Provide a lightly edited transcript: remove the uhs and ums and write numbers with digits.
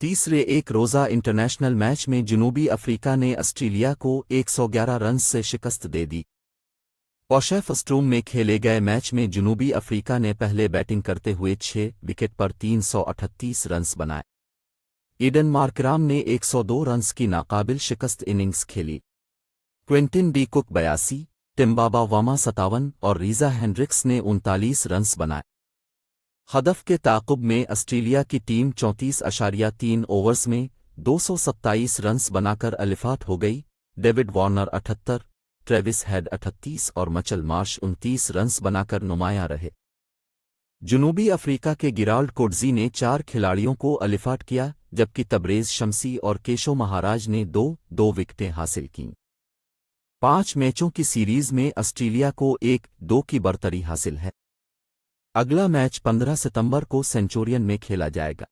तीसरे एक रोज़ा इंटरनेशनल मैच में जनूबी अफ्रीका ने ऑस्ट्रेलिया को 111 रन से शिकस्त दे दी। पोचेफस्ट्रूम में खेले गए मैच में जनूबी अफ्रीका ने पहले बैटिंग करते हुए 6 विकेट पर 338 रन्स बनाए। ईडन मार्कराम ने 102 रन्स की नाकाबिल शिकस्त इनिंग्स खेली। क्विंटन डी कुक 82, टिम्बाबा वामा 57 और रीजा हेंड्रिक्स ने 39 रन्स बनाए। हदफ के ताक़ुब में ऑस्ट्रेलिया की टीम 34.3 ओवर्स में 227 रन्स बनाकर अलिफात हो गई। डेविड वार्नर 78, ट्रेविस हेड 38 और मचल मार्श 29 रन्स बनाकर नुमायां रहे। जनूबी अफ्रीका के गिराल्ड कोडजी ने 4 खिलाड़ियों को अलिफाट किया, जबकि तबरेज़ शमसी और केशो महाराज ने 2-2 विकेटें हासिल कीं। 5 मैचों की सीरीज़ में ऑस्ट्रेलिया को 1-2 की बरतरी हासिल है। अगला मैच 15 सितंबर को सेंचुरियन में खेला जाएगा।